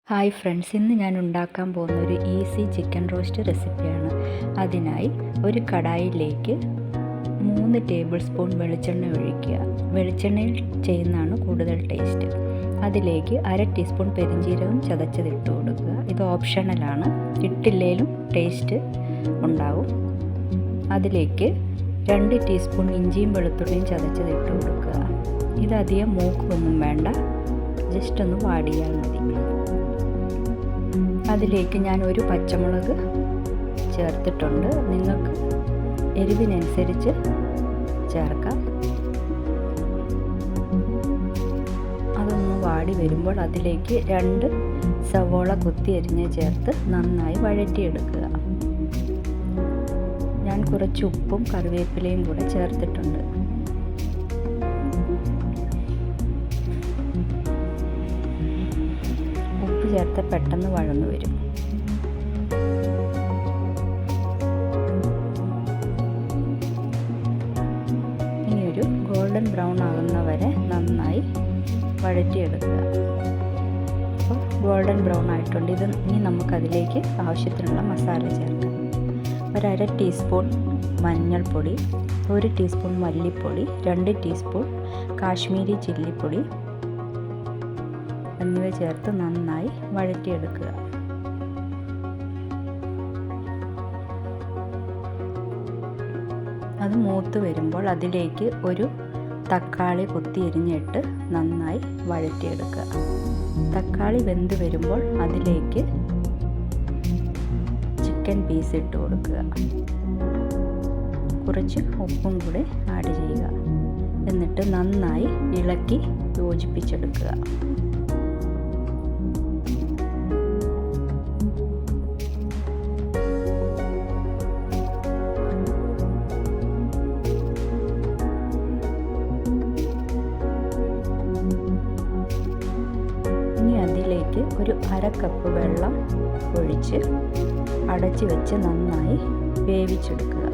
Hi friends, ഇന്ന് ഞാൻ ഉണ്ടാക്കാൻ പോകുന്ന ഒരു ഈസി ചിക്കൻ റോസ്റ്റ് റെസിപ്പിയാണ്. അതിനായി ഒരു കടായിലേക്ക് 3 ടേബിൾ സ്പൂൺ വെളിച്ചെണ്ണ ഒഴിക്കുക. വെളിച്ചെണ്ണയിൽ ചെയ്യുന്നതാണ് കൂടുതൽ ടേസ്റ്റ്. അതിലേക്ക് 1/2 ടീസ്പൂൺ പെരിഞ്ജീരകം ചതച്ചതിട്ട് കൊടുക്കുക. ഇത് ഓപ്ഷണലാണ്, ഇട്ടില്ലേലും ടേസ്റ്റ് ഉണ്ടാവും. അതിലേക്ക് 2 ടീസ്പൂൺ ഇഞ്ചിയും വെളുത്തുള്ളിയും ചതച്ചതിട്ട് കൊടുക്കുക. ഇതധികം മൂക്കൊന്നും വേണ്ട, ജസ്റ്റ് ഒന്ന് വാടിയാൽ മതി. അതിലേക്ക് ഞാൻ ഒരു പച്ചമുളക് ചേർത്തിട്ടുണ്ട്. നിങ്ങൾക്ക് എരിവിനനുസരിച്ച് ചേർക്കാം. അതൊന്ന് വാടി വരുമ്പോൾ അതിലേക്ക് 2 സവോള കുത്തി അരിഞ്ഞ് ചേർത്ത് നന്നായി വഴറ്റിയെടുക്കുക. ഞാൻ കുറച്ച് ഉപ്പും കറിവേപ്പിലയും കൂടെ ചേർത്തിട്ടുണ്ട്. ചേർത്ത് പെട്ടെന്ന് വഴന്നു വരും. ഇനി ഒരു ഗോൾഡൻ ബ്രൗൺ ആകുന്ന വരെ നന്നായി വഴറ്റിയെടുക്കുക. അപ്പോൾ ഗോൾഡൻ ബ്രൗൺ ആയിട്ടുണ്ട്. ഇനി നമുക്കതിലേക്ക് ആവശ്യത്തിനുള്ള മസാല ചേർക്കാം. 1/2 ടീസ്പൂൺ മഞ്ഞൾപ്പൊടി, 1 ടീസ്പൂൺ മല്ലിപ്പൊടി, 2 ടീസ്പൂൺ കാശ്മീരി ചില്ലിപ്പൊടി എന്നിവ ചേർത്ത് നന്നായി വഴറ്റിയെടുക്കുക. അത് മൂത്ത് വരുമ്പോൾ അതിലേക്ക് ഒരു തക്കാളി കുത്തി എരിഞ്ഞിട്ട് നന്നായി വഴറ്റിയെടുക്കുക. തക്കാളി വെന്ത് വരുമ്പോൾ അതിലേക്ക് ചിക്കൻ പീസ് ഇട്ട് കൊടുക്കുക. കുറച്ച് ഉപ്പും കൂടെ ആഡ് ചെയ്യുക. എന്നിട്ട് നന്നായി ഇളക്കി യോജിപ്പിച്ചെടുക്കുക. അതിലേക്ക് ഒരു 1/2 കപ്പ് വെള്ളം ഒഴിച്ച് അടച്ചു വെച്ച് നന്നായി വേവിച്ചെടുക്കുക.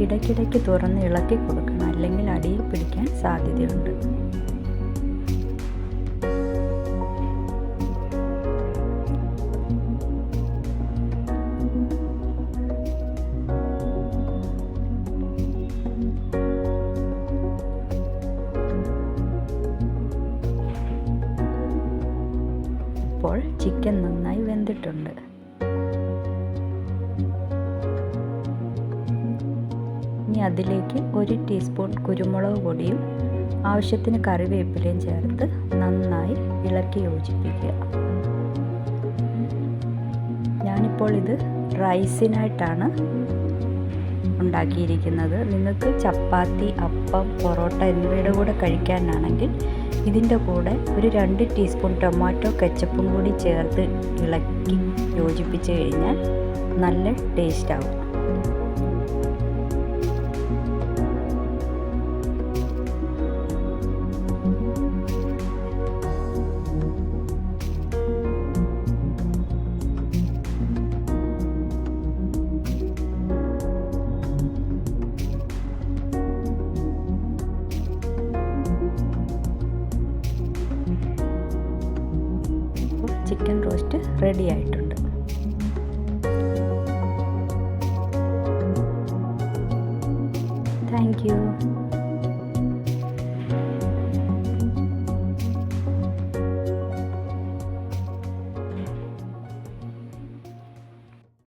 ഇടയ്ക്കിടയ്ക്ക് തുറന്ന് ഇളക്കി കൊടുക്കണം, അല്ലെങ്കിൽ അടിയിൽ പിടിക്കാൻ സാധ്യതയുണ്ട്. ഇപ്പോൾ ചിക്കൻ നന്നായി വെന്തിട്ടുണ്ട്. ഇനി അതിലേക്ക് 1 ടീസ്പൂൺ കുരുമുളക് പൊടിയും ആവശ്യത്തിന് കറിവേപ്പിലയും ചേർത്ത് നന്നായി ഇളക്കി യോജിപ്പിക്കുക. ഞാനിപ്പോൾ ഇത് റൈസിനായിട്ടാണ് ഉണ്ടാക്കിയിരിക്കുന്നത്. നിങ്ങൾക്ക് ചപ്പാത്തി, അപ്പം, പൊറോട്ട എന്നിവയുടെ കൂടെ കഴിക്കാനാണെങ്കിൽ ഇതിൻ്റെ കൂടെ ഒരു 2 ടീസ്പൂൺ ടൊമാറ്റോ കെച്ചപ്പും കൂടി ചേർത്ത് ഇളക്കി യോജിപ്പിച്ച് കഴിഞ്ഞാൽ നല്ല ടേസ്റ്റ് ആവും. ചിക്കൻ റോസ്റ്റ് റെഡി ആയിട്ടുണ്ട്. Thank you.